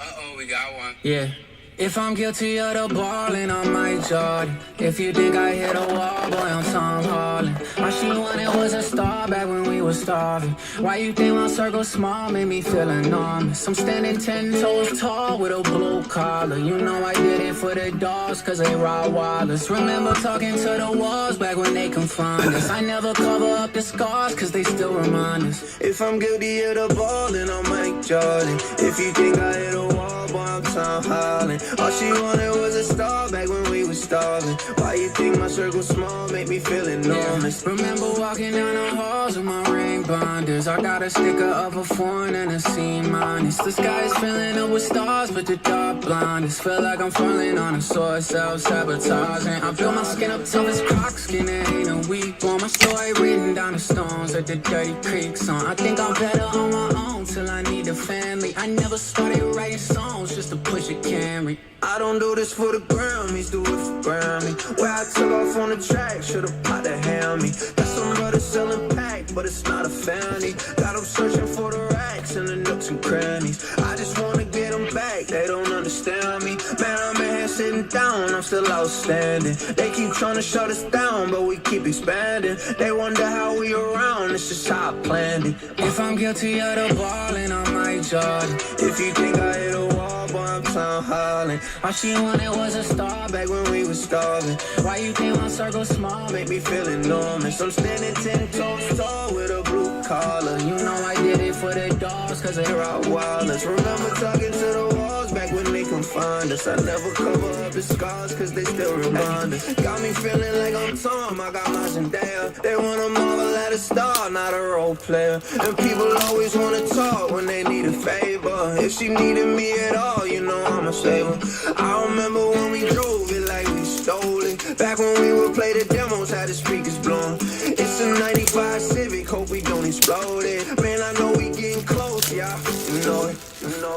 Uh-oh, we got one. Yeah. If I'm guilty of the ballin', I might judge. If you think I hit a wall, boy, I'm Tom Holland. All she wanted was a star back when we was starving. Why you think my circle small made me feel enormous? I'm standing 10 toes tall with a blue collar. You know I did it for the dogs, cause they Rottweilers. Remember talking to the walls back when they confined us. I never cover up the scars, cause they still remind us. If I'm guilty of the ballin', I'm Mike Jordan. If you think I hit a wall, boy, I'm Tom Holland. All she wanted was a star back when we was starving. Why you think my circle small make me feel enormous? Remember walking down the halls with my ring binders. I got a sticker of a foreign and a C-. The sky is filling up with stars, but the dark blind us. Feel like I'm falling on a sword, self-sabotaging. I built my skin up tough as crocs, skin that ain't a weak one. My story written down the stones like the Dirty Creek song. I think I'm better on my own till I need a family. I never started writing songs just to push a Camry. I don't do this for the Grammys, do it for Grammy. Where I took off on the track, should've popped a Hammy. Got some brothers selling pack, but it's not a family. Got them searching for the racks in the nooks and crannies. I just wanna get them back, they don't understand me. Man, I'm in here sitting down, I'm still outstanding. They keep trying to shut us down, but we keep expanding. They wonder how we around, it's just how I planned it. If I'm guilty of the ballin', I might judge. If you think I hit a wall, boy, I'm Tom Holland. All she wanted was a star back when we was starving. Why you think my circle small make me feel enormous? I'm standing 10 toes tall with a blue collar. You know I did it for the dogs, cause they Rottweilers. Remember talking to the walls back when they confined us. I never cover up the scars, cause they still remind us. Got me feeling like I'm Tom, I got my Zendaya. They wanna marvel at a star, not a role player. And people always wanna talk when they need a favor. If she needed me at all, you know I'ma save her. I remember when we drove it like we stole it. Back when we would play the demos, had the speakers blowing. It's a 95 Civic, hope we don't explode it. Man, I know we getting close, yeah, you know it.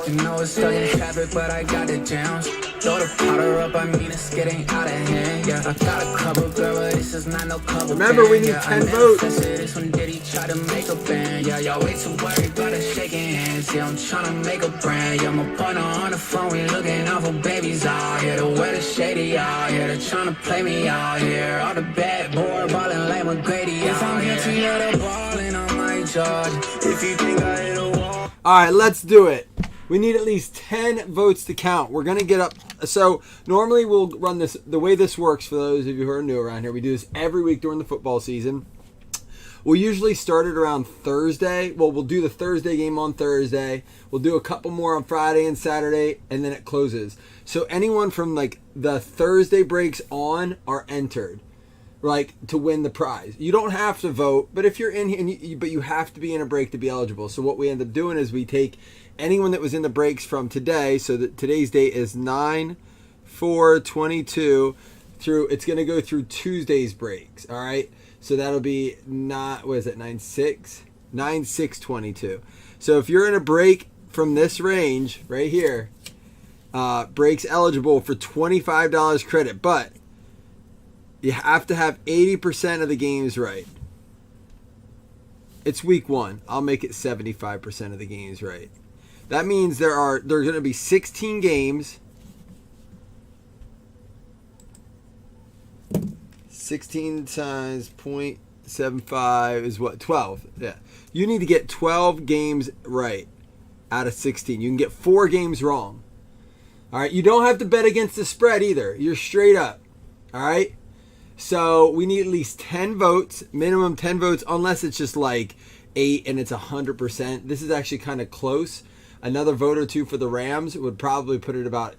You know it's stuck in traffic, but I got the jams. Throw the powder up, I mean it's getting out of hand. Yeah, I got a cover, girl, but this is not no cover. Remember, we need 10 votes. This one did he try to make a band? Yeah, y'all way too worried about us shaking hands. Yeah, I'm trying to make a brand. Yeah, my partner on the phone, we looking out for babies out here. The weather shady out here, they're trying to play me out here. All the bad boy ballin' like McGrady. If I'm guilty of the ballin', I might judge. If you think I hit a wall. All right, let's do it. We need at least 10 votes to count. We're going to get up. So normally we'll run this. The way this works, for those of you who are new around here, we do this every week during the football season. We'll usually start it around Thursday. Well, we'll do the Thursday game on Thursday. We'll do a couple more on Friday and Saturday, and then it closes. So anyone from like the Thursday breaks on are entered, like, to win the prize. You don't have to vote, but if you're in here, but you have to be in a break to be eligible. So what we end up doing is we take anyone that was in the breaks from today. So that today's date is 9/4/22 through. It's going to go through Tuesday's breaks. All right. So that'll be not, what is it, 9/6/22. So if you're in a break from this range right here, breaks eligible for $25 credit, but you have to have 80% of the games right. It's week 1. I'll make it 75% of the games right. That means there are going to be 16 games. 16 times 0.75 is what? 12. Yeah. You need to get 12 games right out of 16. You can get 4 games wrong. All right. You don't have to bet against the spread either. You're straight up. All right. So we need at least 10 votes, minimum 10 votes, unless it's just like 8 and it's 100%. This is actually kind of close. Another vote or two for the Rams would probably put it about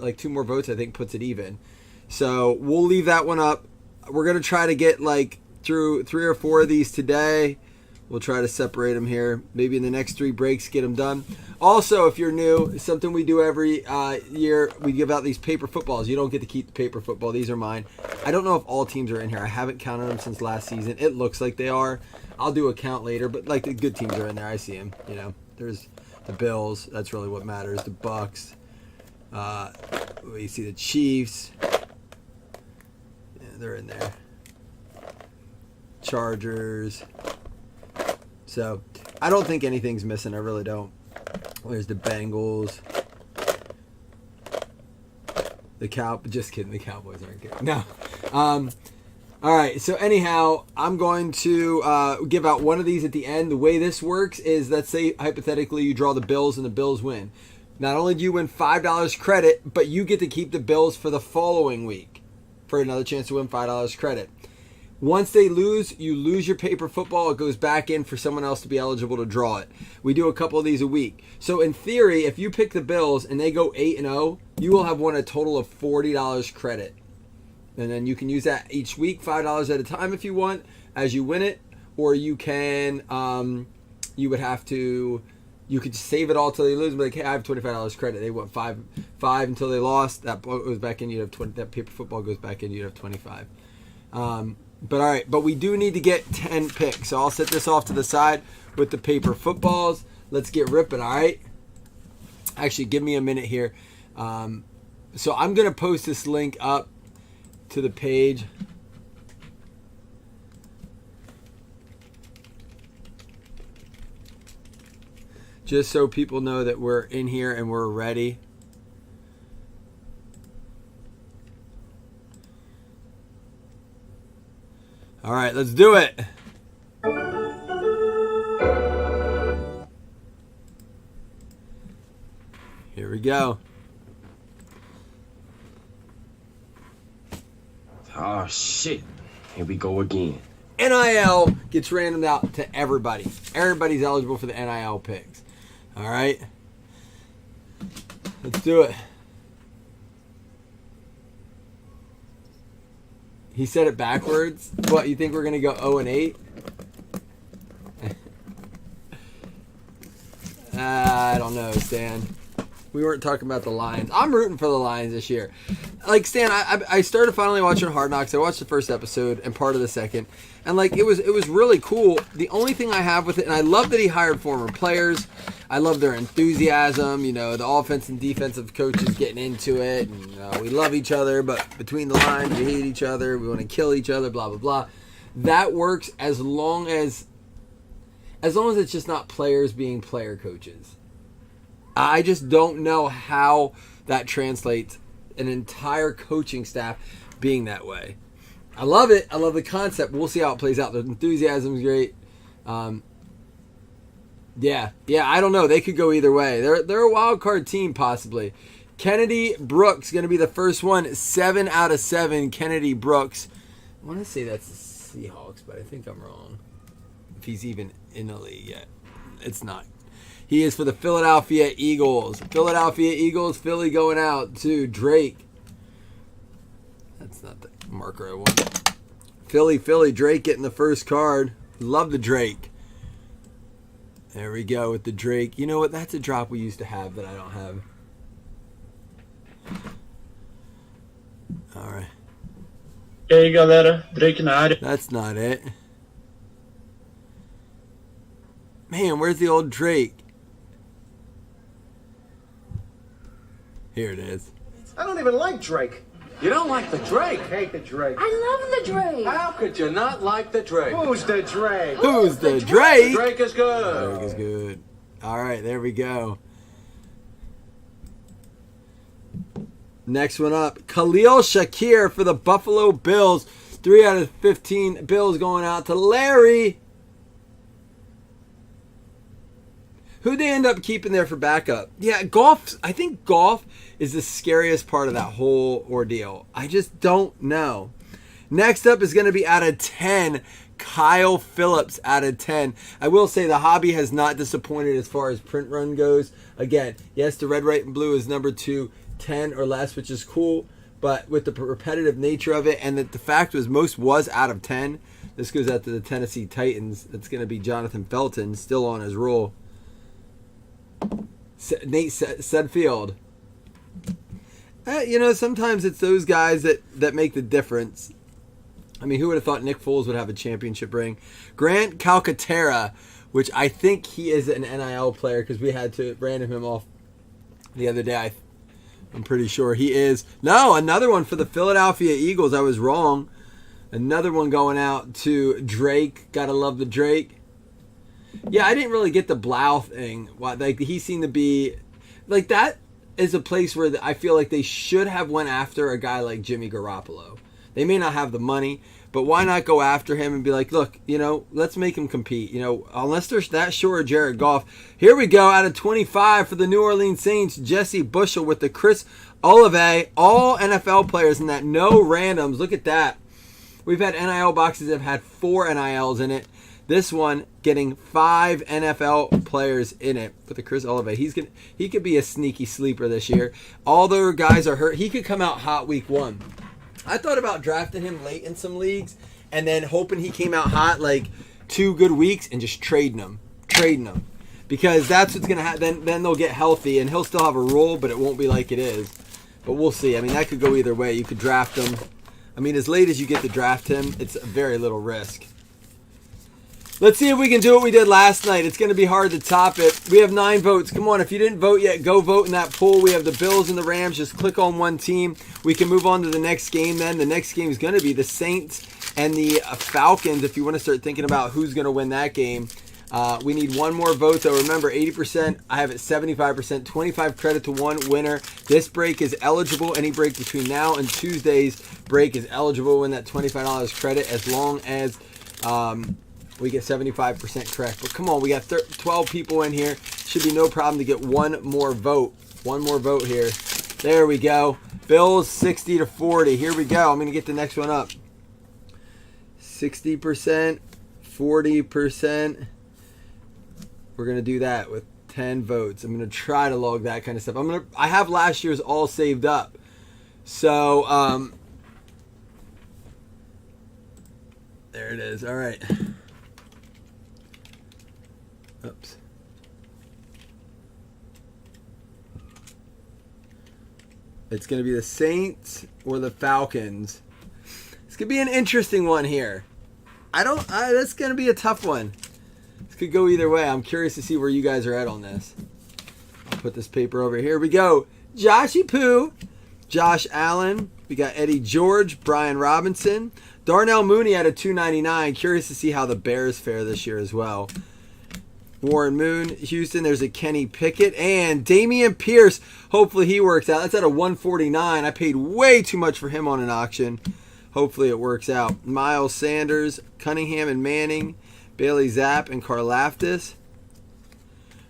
like 2 more votes, I think, puts it even. So we'll leave that one up. We're going to try to get like through 3 or 4 of these today. We'll try to separate them here. Maybe in the next 3 breaks, get them done. Also, if you're new, something we do every year, we give out these paper footballs. You don't get to keep the paper football. These are mine. I don't know if all teams are in here. I haven't counted them since last season. It looks like they are. I'll do a count later, but like the good teams are in there. I see them. You know, there's the Bills. That's really what matters. The Bucks. We see the Chiefs. Yeah, they're in there. Chargers. So I don't think anything's missing. I really don't. There's the Bengals. Just kidding. The Cowboys aren't good. No. All right. So anyhow, I'm going to give out one of these at the end. The way this works is, let's say hypothetically you draw the Bills and the Bills win. Not only do you win $5 credit, but you get to keep the Bills for the following week for another chance to win $5 credit. Once they lose, you lose your paper football. It goes back in for someone else to be eligible to draw it. We do a couple of these a week. So in theory, if you pick the Bills and they go 8-0, you will have won a total of $40 credit. And then you can use that each week, $5 at a time if you want, as you win it. Or you can, you could just save it all till they lose and be like, hey, I have $25 credit. They won five until they lost. That goes back in, you'd have 20. That paper football goes back in, you'd have 25. But all right, but we do need to get 10 picks. So I'll set this off to the side with the paper footballs. Let's get ripping, all right? Actually, give me a minute here. So I'm going to post this link up to the page. Just so people know that we're in here and we're ready. All right, let's do it. Here we go. Oh, shit. Here we go again. NIL gets randomed out to everybody. Everybody's eligible for the NIL picks. All right. Let's do it. He said it backwards. What, you think we're going to go 0-8? I don't know, Stan. We weren't talking about the Lions. I'm rooting for the Lions this year. Like, Stan, I started finally watching Hard Knocks. I watched the first episode and part of the second. And, like, it was really cool. The only thing I have with it, and I love that he hired former players. I love their enthusiasm, you know, the offense and defensive coaches getting into it. And we love each other, but between the lines, we hate each other. We want to kill each other, blah, blah, blah. That works as long as it's just not players being player coaches. I just don't know how that translates an entire coaching staff being that way. I love it. I love the concept. We'll see how it plays out. The enthusiasm is great. Yeah, I don't know. They could go either way. They're a wild card team, possibly. Kennedy Brooks going to be the first one. 7 out of 7. Kennedy Brooks. I want to say that's the Seahawks, but I think I'm wrong. If he's even in the league yet. It's not. He is for the Philadelphia Eagles. Philadelphia Eagles, Philly going out to Drake. That's not the marker I want. Philly, Drake getting the first card. Love the Drake. There we go with the Drake. You know what? That's a drop we used to have that I don't have. All right. E aí, galera, Drake na área. That's not it. Man, where's the old Drake? Here it is. I don't even like Drake. You don't like the Drake? I hate the Drake. I love the Drake. How could you not like the Drake? Who's the Drake? Who's the Drake? Drake is good. Drake is good. All right, there we go. Next one up, Khalil Shakir for the Buffalo Bills. 3 out of 15 Bills going out to Larry. Who'd they end up keeping there for backup? Yeah, Goff. I think Goff is the scariest part of that whole ordeal. I just don't know. Next up is going to be out of 10, Kyle Phillips out of 10. I will say the hobby has not disappointed as far as print run goes. Again, yes, the red, white, and blue is number 2, 10 or less, which is cool. But with the repetitive nature of it, and that the fact was out of 10. This goes out to the Tennessee Titans. That's going to be Jonathan Felton, still on his roll. Nate Sudfeld. Sometimes it's those guys that make the difference. I mean, who would have thought Nick Foles would have a championship ring? Grant Calcaterra, which I think he is an NIL player because we had to random him off the other day. I'm pretty sure he is. No, another one for the Philadelphia Eagles. I was wrong. Another one going out to Drake. Gotta love the Drake. Yeah, I didn't really get the Blau thing. Like, he seemed to be like that. is a place where I feel like they should have went after a guy like Jimmy Garoppolo. They may not have the money, but why not go after him and be like, look, let's make him compete. Unless they're that sure of Jared Goff. Here we go, out of 25 for the New Orleans Saints, Jesse Bushel with the Chris Olave, all NFL players in that, no randoms. Look at that. We've had NIL boxes that have had 4 NILs in it. This one getting 5 NFL players in it with the Chris Olave. He could be a sneaky sleeper this year. All their guys are hurt. He could come out hot week 1. I thought about drafting him late in some leagues and then hoping he came out hot like 2 good weeks and just trading him. Because that's what's going to happen. Then they'll get healthy and he'll still have a role, but it won't be like it is. But we'll see. I mean, that could go either way. You could draft him. I mean, as late as you get to draft him, it's a very little risk. Let's see if we can do what we did last night. It's going to be hard to top it. We have 9 votes. Come on, if you didn't vote yet, go vote in that poll. We have the Bills and the Rams. Just click on one team. We can move on to the next game then. The next game is going to be the Saints and the Falcons. If you want to start thinking about who's going to win that game. We need 1 more vote, though. Remember, 80%. I have it 75%. 25 credit to 1 winner. This break is eligible. Any break between now and Tuesday's break is eligible to win that $25 credit as long as we get 75% correct. But come on, we got 12 people in here. Should be no problem to get 1 more vote. 1 more vote here. There we go. Bills 60-40. Here we go. I'm going to get the next one up. 60%, 40%. We're going to do that with 10 votes. I'm going to try to log that kind of stuff. I have last year's all saved up. So, there it is. All right. Oops. It's going to be the Saints or the Falcons. It's going to be an interesting one here. That's going to be a tough one. This could go either way. I'm curious to see where you guys are at on this. I'll put this paper over here. We go. Joshy Poo, Josh Allen. We got Eddie George, Brian Robinson. Darnell Mooney at a $2.99. Curious to see how the Bears fare this year as well. Warren Moon, Houston. There's a Kenny Pickett and Damian Pierce. Hopefully he works out. That's at a $149. I paid way too much for him on an auction. Hopefully it works out. Miles Sanders, Cunningham and Manning, Bailey Zapp and Karlaftis,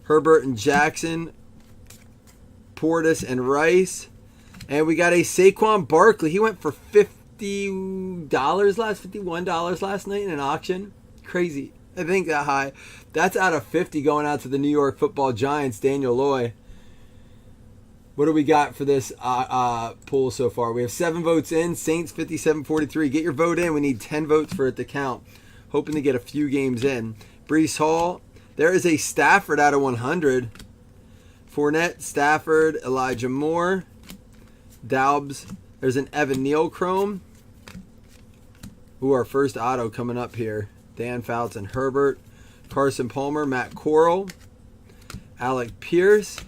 Herbert and Jackson, Portis and Rice. And we got a Saquon Barkley. He went for $51 last night in an auction. Crazy. I think that high. That's out of 50 going out to the New York Football Giants, Daniel Loy. What do we got for this poll so far? We have 7 votes in. Saints 57-43. Get your vote in. We need 10 votes for it to count. Hoping to get a few games in. Breece Hall. There is a Stafford out of 100. Fournette, Stafford, Elijah Moore, Daubs. There's an Evan Neal Chrome. Ooh, our first auto coming up here. Dan Fouts and Herbert. Carson Palmer, Matt Corral, Alec Pierce.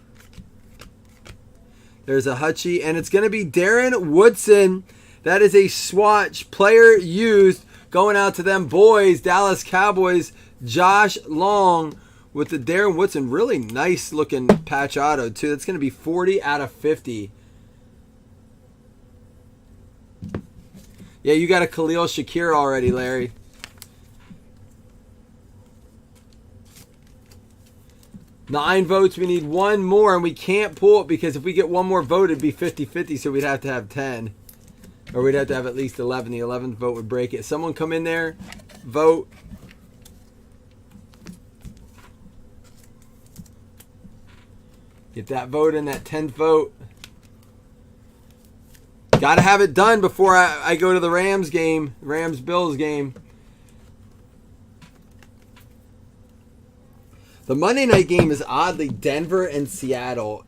There's a Hutchie, and it's going to be Darren Woodson. That is a swatch player used going out to them boys, Dallas Cowboys. Josh Long with the Darren Woodson. Really nice looking patch auto, too. That's going to be 40 out of 50. Yeah, you got a Khalil Shakir already, Larry. Nine votes. We need 1 more, and we can't pull it because if we get 1 more vote, it'd be 50-50, so we'd have to have 10. Or we'd have to have at least 11. The 11th vote would break it. Someone come in there, vote. Get that vote in, that 10th vote. Got to have it done before I go to the Rams game, Rams-Bills game. The Monday night game is oddly Denver and Seattle.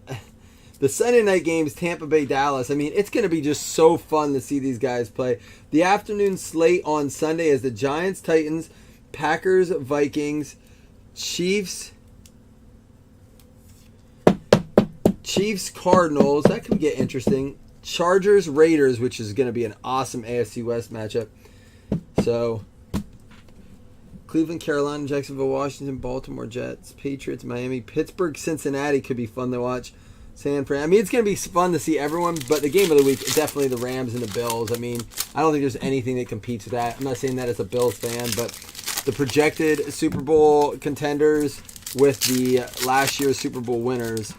The Sunday night game is Tampa Bay, Dallas. I mean, it's going to be just so fun to see these guys play. The afternoon slate on Sunday is the Giants, Titans, Packers, Vikings, Chiefs, Cardinals. That could get interesting. Chargers, Raiders, which is going to be an awesome AFC West matchup. So, Cleveland, Carolina, Jacksonville, Washington, Baltimore, Jets, Patriots, Miami, Pittsburgh, Cincinnati could be fun to watch. San Fran. I mean, it's going to be fun to see everyone, but the game of the week is definitely the Rams and the Bills. I mean, I don't think there's anything that competes with that. I'm not saying that as a Bills fan, but the projected Super Bowl contenders with the last year's Super Bowl winners.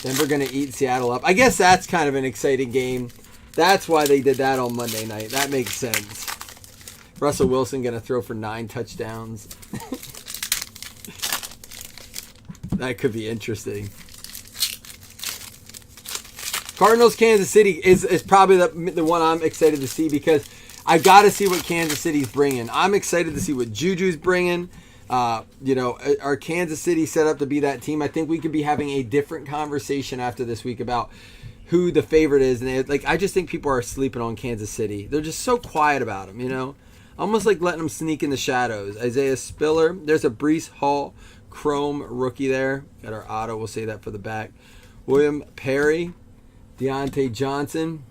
Denver going to eat Seattle up. I guess that's kind of an exciting game. That's why they did that on Monday night. That makes sense. Russell Wilson going to throw for 9 touchdowns. That could be interesting. Cardinals, Kansas City is probably the one I'm excited to see because I got to see what Kansas City's bringing. I'm excited to see what Juju's bringing. Are Kansas City set up to be that team? I think we could be having a different conversation after this week about who the favorite is. And I just think people are sleeping on Kansas City. They're just so quiet about them, Almost like letting them sneak in the shadows. Isaiah Spiller. There's a Breece Hall Chrome rookie there. Got our auto. We'll say that for the back. William Perry. Deontay Johnson.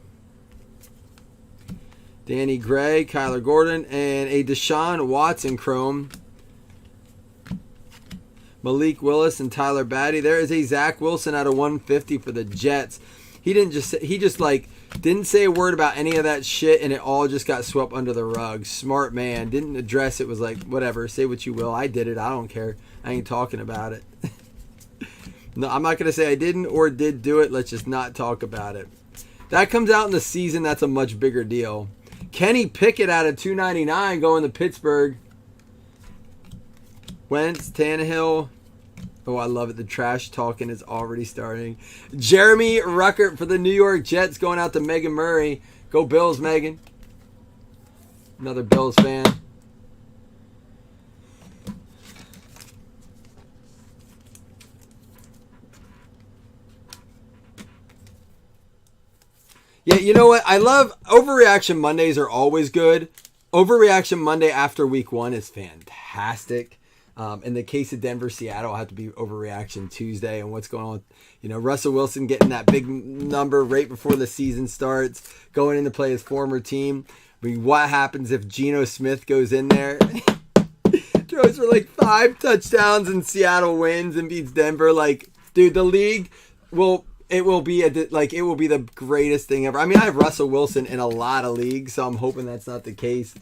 Danny Gray. Kyler Gordon. And a Deshaun Watson Chrome. Malik Willis and Tyler Batty. There is a Zach Wilson out of 150 for the Jets. He didn't say a word about any of that shit, and it all just got swept under the rug. Smart man. Didn't address it. Was like, whatever, say what you will. I did it. I don't care. I ain't talking about it. No, I'm not going to say I didn't or did do it. Let's just not talk about it. That comes out in the season. That's a much bigger deal. Kenny Pickett out of 299 going to Pittsburgh. Wentz, Tannehill. Oh, I love it. The trash talking is already starting. Jeremy Ruckert for the New York Jets going out to Megan Murray. Go Bills, Megan. Another Bills fan. Yeah, you know what? I love Overreaction Mondays are always good. Overreaction Monday after week 1 is fantastic. In the case of Denver, Seattle, will have to be Overreaction Tuesday and what's going on. Russell Wilson getting that big number right before the season starts, going in to play his former team. I mean, what happens if Geno Smith goes in there, throws for like 5 touchdowns and Seattle wins and beats Denver? Like, dude, the league will be the greatest thing ever. I mean, I have Russell Wilson in a lot of leagues, so I'm hoping that's not the case.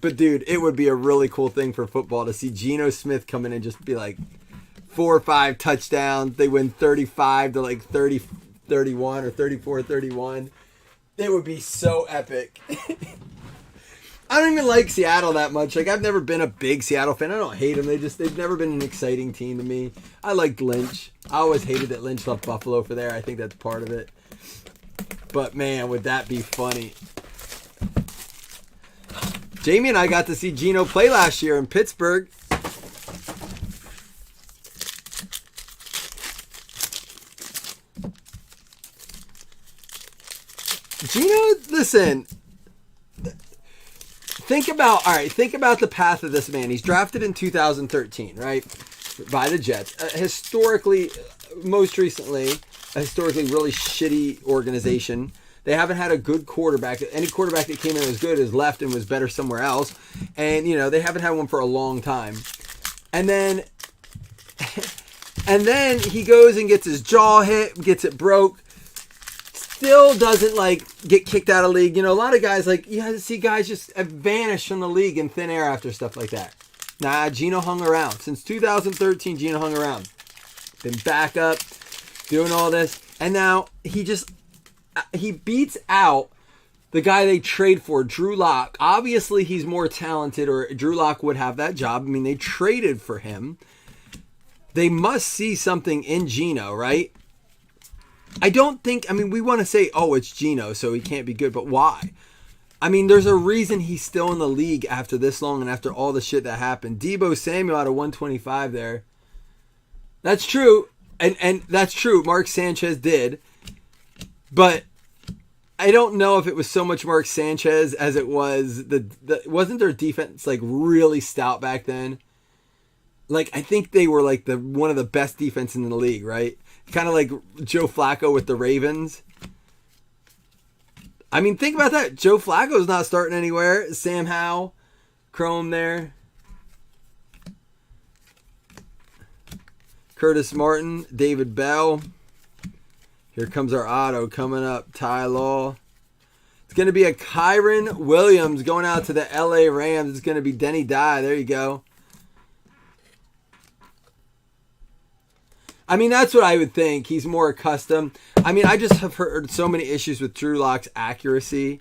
But, dude, it would be a really cool thing for football to see Geno Smith come in and just be like 4 or 5 touchdowns. They win 35 to like 30-31 or 34-31. It would be so epic. I don't even like Seattle that much. Like, I've never been a big Seattle fan. I don't hate them. They've never been an exciting team to me. I liked Lynch. I always hated that Lynch left Buffalo for there. I think that's part of it. But, man, would that be funny. Jamie and I got to see Geno play last year in Pittsburgh. Geno, listen. Think about the path of this man. He's drafted in 2013, right? By the Jets. Most recently, a historically really shitty organization. They haven't had a good quarterback. Any quarterback that came in as good has left and was better somewhere else. And, they haven't had one for a long time. And then he goes and gets his jaw hit, gets it broke. Still doesn't, get kicked out of the league. A lot of guys, you see guys just vanish from the league in thin air after stuff like that. Nah, Geno hung around. Since 2013, Geno hung around. Been back up, doing all this. And now he beats out the guy they trade for, Drew Lock. Obviously, he's more talented, or Drew Lock would have that job. I mean, they traded for him. They must see something in Geno, right? We want to say, oh, it's Geno, so he can't be good, but why? I mean, there's a reason he's still in the league after this long and after all the shit that happened. Deebo Samuel out of 125 there. That's true, and that's true. Mark Sanchez did. But I don't know if it was so much Mark Sanchez as it was wasn't their defense really stout back then? I think they were one of the best defense in the league, right? Kind of like Joe Flacco with the Ravens. I mean, think about that. Joe Flacco's not starting anywhere. Sam Howell, Chrome there. Curtis Martin, David Bell. Here comes our auto coming up. Ty Law. It's going to be a Kyron Williams going out to the LA Rams. It's going to be Denny Dye. There you go. I mean, that's what I would think. He's more accustomed. I mean, I just have heard so many issues with Drew Lock's accuracy.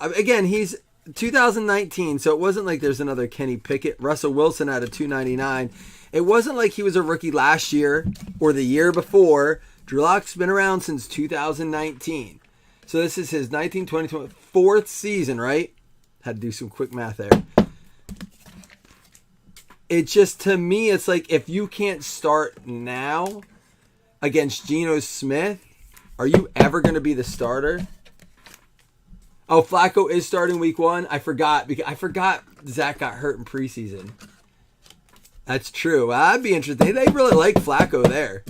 Again, he's 2019, so it wasn't like there's another Kenny Pickett. Russell Wilson had a 299. It wasn't like he was a rookie last year or the year before. Drew Lock's been around since 2019. So this is his 19, 20, 20, fourth season, right? Had to do some quick math there. It just, to me, it's like if you can't start now against Geno Smith, are you ever going to be the starter? Oh, Flacco is starting week 1. I forgot Zach got hurt in preseason. That's true. I'd be interested. They really like Flacco there.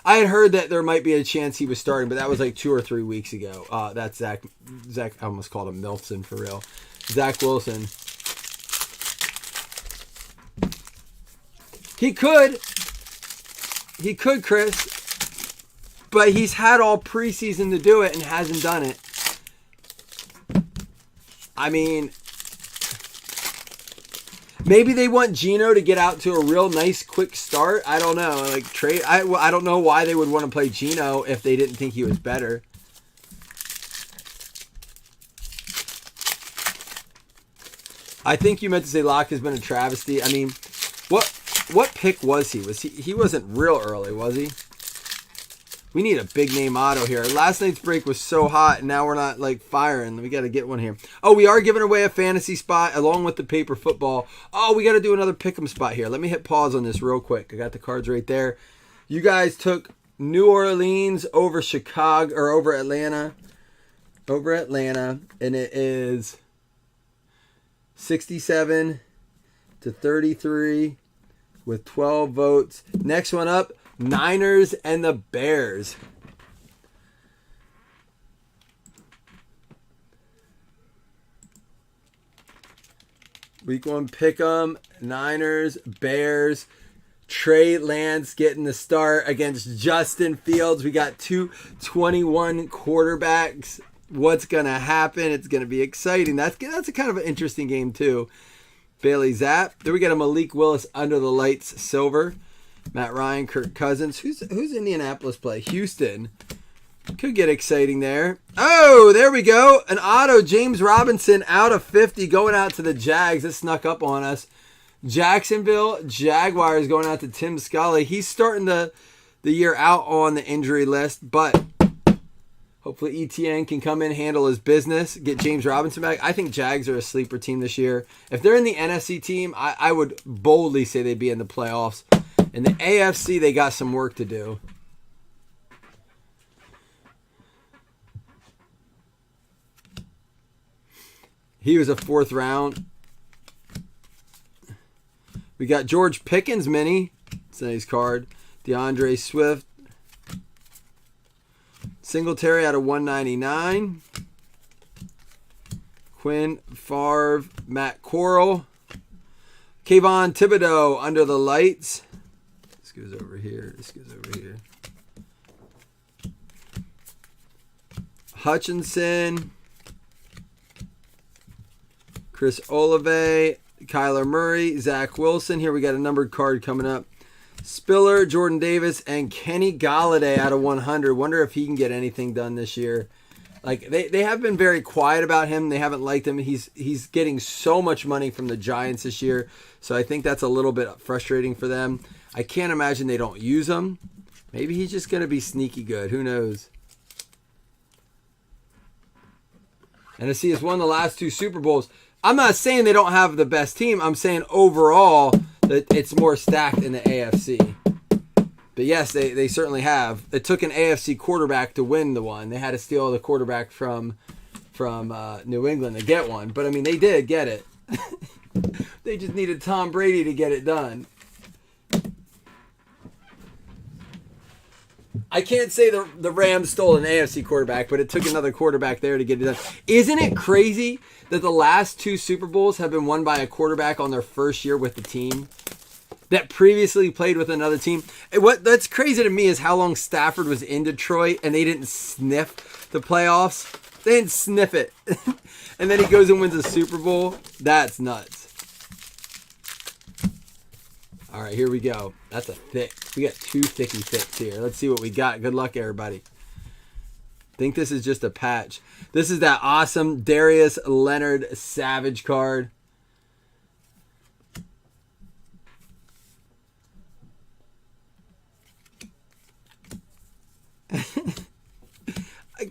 I had heard that there might be a chance he was starting, but that was like 2 or 3 weeks ago. That's Zach. I almost called him Milson for real. Zach Wilson. He could, Chris, but he's had all preseason to do it and hasn't done it. I mean, maybe they want Geno to get out to a real nice quick start. I don't know. Like I don't know why they would want to play Geno if they didn't think he was better. I think you meant to say Locke has been a travesty. I mean, what pick was he? He wasn't real early, was he? We need a big name auto here. Last night's break was so hot, and now we're not like firing. We got to get one here. Oh, we are giving away a fantasy spot along with the paper football. Oh, we got to do another pick'em spot here. Let me hit pause on this real quick. I got the cards right there. You guys took New Orleans over Chicago or over Atlanta. Over Atlanta, and it is 67 to 33 with 12 votes. Next one up, Niners and the Bears. Week 1 pick'em, Niners, Bears. Trey Lance getting the start against Justin Fields. We got 221 quarterbacks. What's going to happen? It's going to be exciting. That's a kind of an interesting game too. Bailey Zapp. Then we got a Malik Willis under the lights silver. Matt Ryan, Kirk Cousins. Who's Indianapolis play? Houston. Could get exciting there. Oh, there we go. An auto. James Robinson out of 50 going out to the Jags. That snuck up on us. Jacksonville Jaguars going out to Tim Scully. He's starting the year out on the injury list, but hopefully ETN can come in, handle his business, get James Robinson back. I think Jags are a sleeper team this year. If they're in the NFC team, I would boldly say they'd be in the playoffs. In the AFC, they got some work to do. He was a 4th round. We got George Pickens mini. It's a nice card. DeAndre Swift. Singletary out of 199. Quinn Favre, Matt Corral. Kayvon Thibodeau under the lights. This goes over here. Hutchinson. Chris Olave. Kyler Murray. Zach Wilson. Here we got a numbered card coming up. Spiller, Jordan Davis, and Kenny Galladay out of 100. Wonder if he can get anything done this year. Like they have been very quiet about him. They haven't liked him. He's getting so much money from the Giants this year. So I think that's a little bit frustrating for them. I can't imagine they don't use him. Maybe he's just going to be sneaky good. Who knows? NFC has won the last 2 Super Bowls. I'm not saying they don't have the best team. I'm saying overall that it's more stacked in the AFC. But yes, they certainly have. It took an AFC quarterback to win the one. They had to steal the quarterback from New England to get one. But, I mean, they did get it. They just needed Tom Brady to get it done. I can't say the Rams stole an AFC quarterback, but it took another quarterback there to get it done. Isn't it crazy that the last 2 Super Bowls have been won by a quarterback on their first year with the team? that previously played with another team. What that's crazy to me is how long Stafford was in Detroit and they didn't sniff the playoffs. They didn't sniff it. And then he goes and wins a Super Bowl. That's nuts. All right, here we go. That's a thick. We got 2 thicky thicks here. Let's see what we got. Good luck, everybody. Think this is just a patch. This is that awesome Darius Leonard Savage card.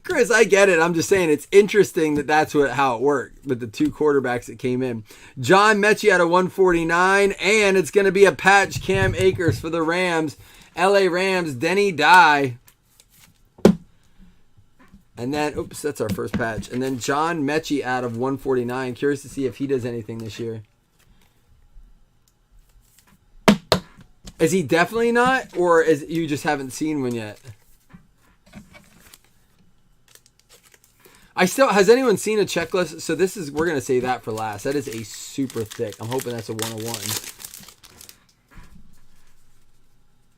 Chris, I get it. I'm just saying it's interesting that that's how it worked with the 2 quarterbacks that came in. John Mechie out of 149, and it's going to be a patch Cam Akers for the Rams. LA Rams, Denny Dye. And then, oops, that's our first patch. And then John Mechie out of 149. Curious to see if he does anything this year. Is he definitely not? Or is you just haven't seen one yet? Has anyone seen a checklist? So we're going to say that for last. That is a super thick. I'm hoping that's a 101.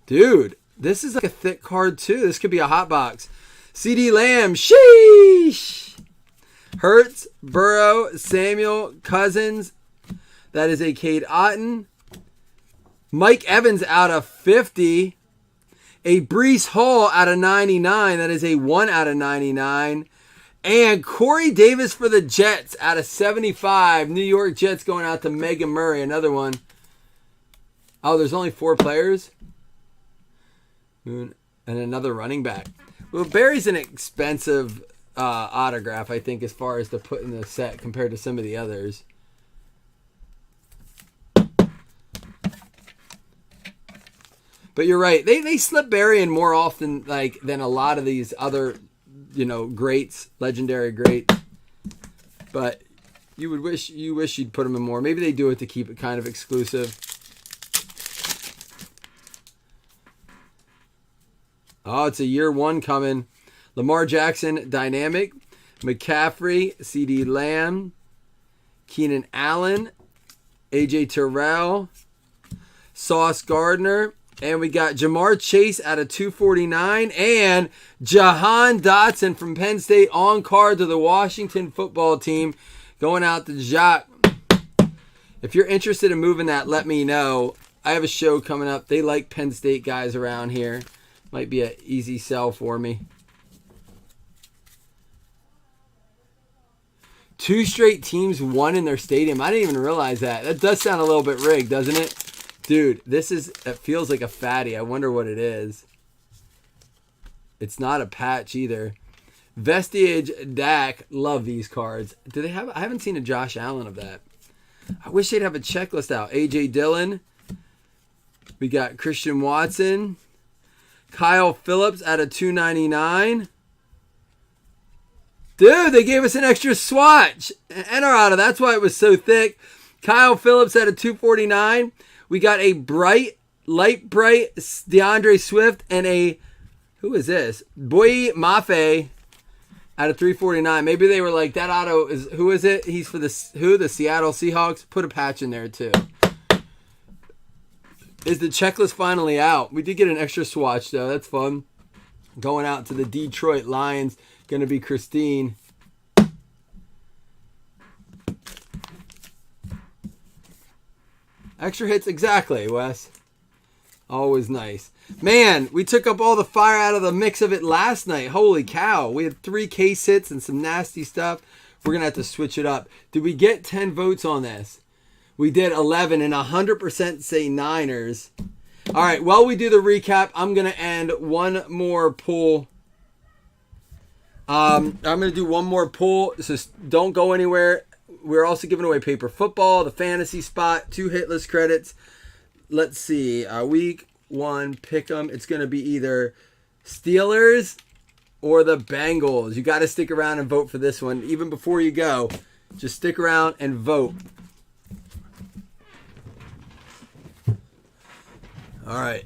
Dude, this is like a thick card too. This could be a hot box. CD Lamb, sheesh. Hurts, Burrow, Samuel, Cousins. That is a Cade Otton. Mike Evans out of 50. A Breece Hall out of 99. That is a 1 out of 99. And Corey Davis for the Jets out of 75. New York Jets going out to Megan Murray. Another one. Oh, there's only 4 players. And another running back. Well, Barry's an expensive autograph, I think, as far as to put in the set compared to some of the others. But you're right. They slip Barry in more often than a lot of these other greats, legendary greats. But you wish you'd put them in more. Maybe they do it to keep it kind of exclusive. Oh, it's a year 1 coming. Lamar Jackson, dynamic. McCaffrey, CD Lamb, Keenan Allen, AJ Terrell, Sauce Gardner, and we got Jamar Chase out of 249, and Jahan Dotson from Penn State on card to the Washington football team, going out to Jacques. If you're interested in moving that, let me know. I have a show coming up. They like Penn State guys around here. Might be an easy sell for me. 2 straight teams won in their stadium. I didn't even realize that. That does sound a little bit rigged, doesn't it? Dude, it feels like a fatty. I wonder what it is. It's not a patch either. Vestige Dak. Love these cards. Do they have? I haven't seen a Josh Allen of that. I wish they'd have a checklist out. AJ Dillon. We got Christian Watson. Kyle Phillips out of 299. Dude, they gave us an extra swatch. Enter auto. That's why it was so thick. Kyle Phillips out of 249. We got a light bright DeAndre Swift and a, who is this? Boye Mafe out of 349. Maybe they were like, that auto is, who is it? He's for the Seattle Seahawks. Put a patch in there too. Is the checklist finally out? We did get an extra swatch though. That's fun. Going out to the Detroit Lions. Going to be Christine. Extra hits, exactly, Wes. Always nice. Man, we took up all the fire out of the mix of it last night. Holy cow. We had 3 case hits and some nasty stuff. We're going to have to switch it up. Did we get 10 votes on this? We did 11 and 100% say Niners. All right, while we do the recap, I'm going to end one more pull. I'm going to do one more pull. So don't go anywhere. We're also giving away paper football, the fantasy spot, 2 hitless credits. Let's see. Week 1 pick'em. It's going to be either Steelers or the Bengals. You got to stick around and vote for this one. Even before you go, just stick around and vote. All right.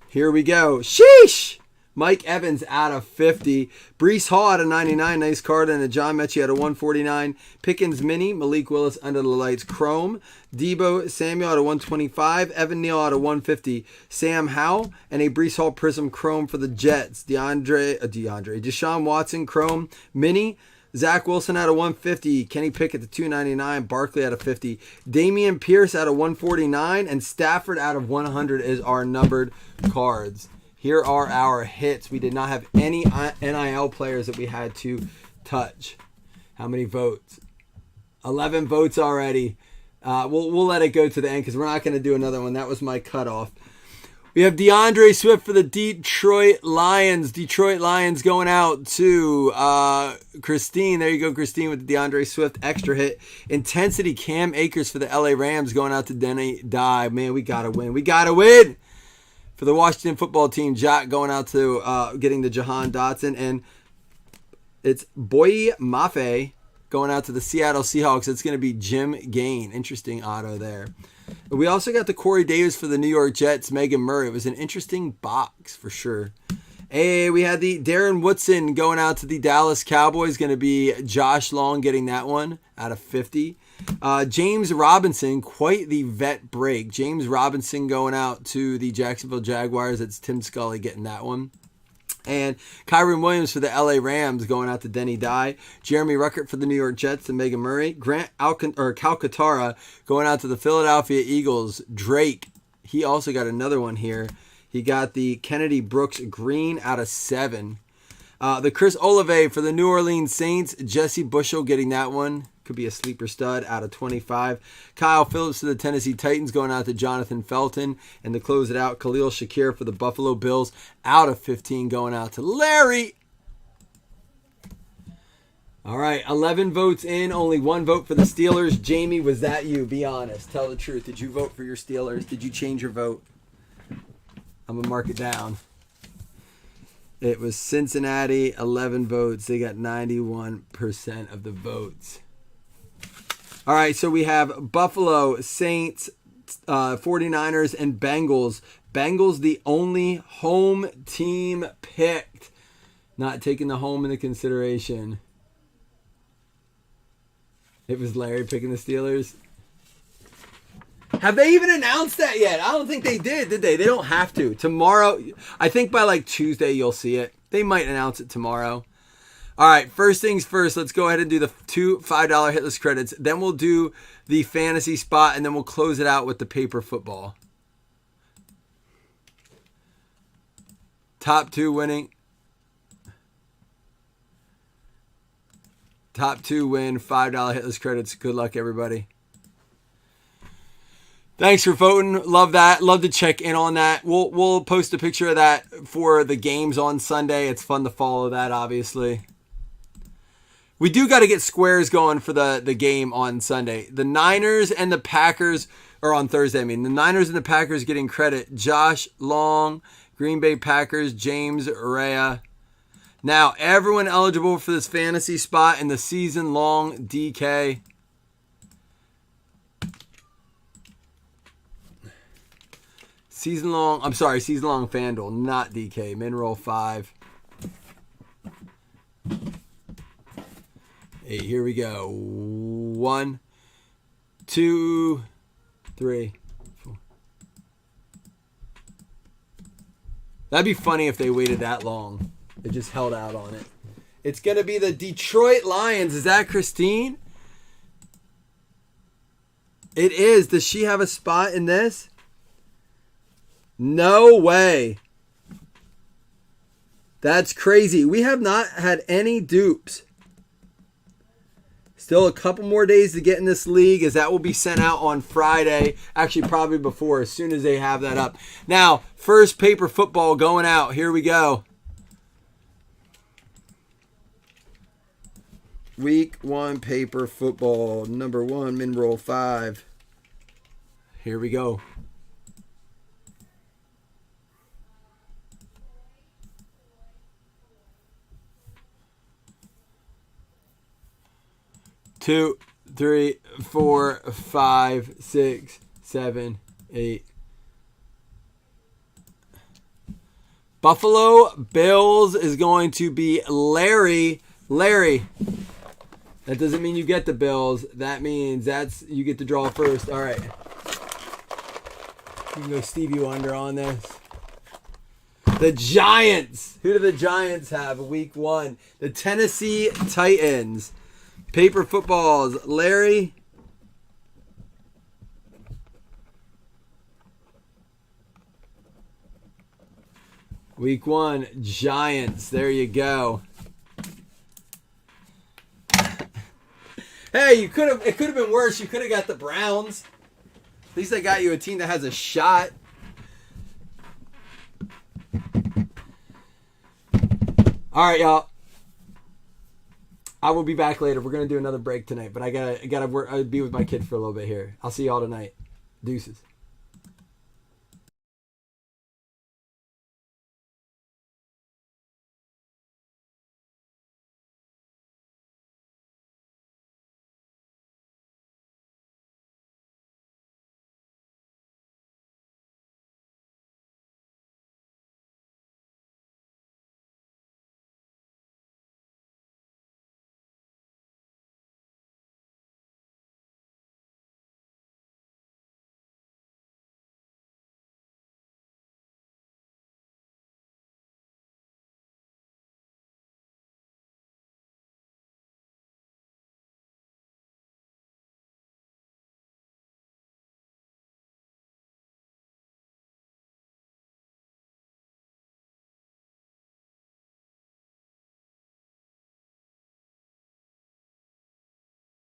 Here we go. Sheesh! Mike Evans out of 50. Brees Hall out of 99. Nice card. And a John Mechie out of 149. Pickens Mini. Malik Willis under the lights. Chrome. Debo Samuel out of 125. Evan Neal out of 150. Sam Howell. And a Brees Hall Prism Chrome for the Jets. Deshaun Watson Chrome Mini. Zach Wilson out of 150. Kenny Pickett to 299. Barkley out of 50. Damian Pierce out of 149. And Stafford out of 100 is our numbered cards. Here are our hits. We did not have any NIL players that we had to touch. How many votes? 11 votes already. We'll let it go to the end because we're not going to do another one. That was my cutoff. We have DeAndre Swift for the Detroit Lions. Detroit Lions going out to Christine. There you go, Christine, with the DeAndre Swift extra hit. Intensity Cam Akers for the LA Rams going out to Denny Dye. Man, we got to win. We got to win. For the Washington football team, Jack going out to getting the Jahan Dotson. And it's Boye Mafe going out to the Seattle Seahawks. It's going to be Jim Gain. Interesting auto there. We also got the Corey Davis for the New York Jets, Megan Murray. It was an interesting box for sure. Hey, we had the Darren Woodson going out to the Dallas Cowboys. Going to be Josh Long getting that one out of 50. James Robinson, quite the vet break. James Robinson going out to the Jacksonville Jaguars. It's Tim Scully getting that one. And Kyron Williams for the LA Rams going out to Denny Dye. Jeremy Ruckert for the New York Jets to Megan Murray. Grant Calcaterra going out to the Philadelphia Eagles. Drake, he also got another one here. He got the Kennedy Brooks Green out of 7. The Chris Olave for the New Orleans Saints. Jesse Bushel getting that one. Could be a sleeper stud out of 25. Kyle Phillips for the Tennessee Titans going out to Jonathan Felton. And to close it out, Khalil Shakir for the Buffalo Bills out of 15 going out to Larry. All right, 11 votes in, only 1 vote for the Steelers. Jamie, was that you? Be honest. Tell the truth. Did you vote for your Steelers? Did you change your vote? I'm going to mark it down. It was Cincinnati, 11 votes. They got 91% of the votes. All right, so we have Buffalo, Saints, 49ers, and Bengals. Bengals, the only home team picked. Not taking the home into consideration. It was Larry picking the Steelers. Have they even announced that yet? I don't think they did they? They don't have to. Tomorrow, I think by like Tuesday you'll see it. They might announce it tomorrow. All right, first things first, let's go ahead and do the 2 $5 hitless credits. Then we'll do the fantasy spot, and then we'll close it out with the paper football. Top 2 winning. Top 2 win, $5 hitless credits. Good luck, everybody. Thanks for voting. Love that. Love to check in on that. We'll post a picture of that for the games on Sunday. It's fun to follow that, obviously. We do got to get squares going for the game on Sunday. The Niners and the Packers, or on Thursday, I mean. The Niners and the Packers getting credit. Josh Long, Green Bay Packers, James Rea. Now, everyone eligible for this fantasy spot in the season-long DK. Season-long FanDuel, not DK. Min-roll 5. Hey, here we go. 1, 2, 3, 4. That'd be funny if they waited that long. They just held out on it. It's going to be the Detroit Lions. Is that Christine? It is. Does she have a spot in this? No way. That's crazy. We have not had any dupes. Still a couple more days to get in this league, as that will be sent out on Friday. Actually, probably before, as soon as they have that up. Now, first paper football going out. Here we go. Week 1 paper football. Number 1, min-roll 5. Here we go. Two, 3, 4, 5, 6, 7, 8. Buffalo Bills is going to be Larry. Larry. That doesn't mean you get the Bills. That means you get to draw first. All right. You can go Stevie Wonder on this. The Giants. Who do the Giants have week 1? The Tennessee Titans. Paper footballs. Larry. Week 1, Giants. There you go. Hey, it could have been worse. You could have got the Browns. At least I got you a team that has a shot. All right, y'all. I will be back later. We're gonna do another break tonight, but I gotta be with my kid for a little bit here. I'll see y'all tonight. Deuces.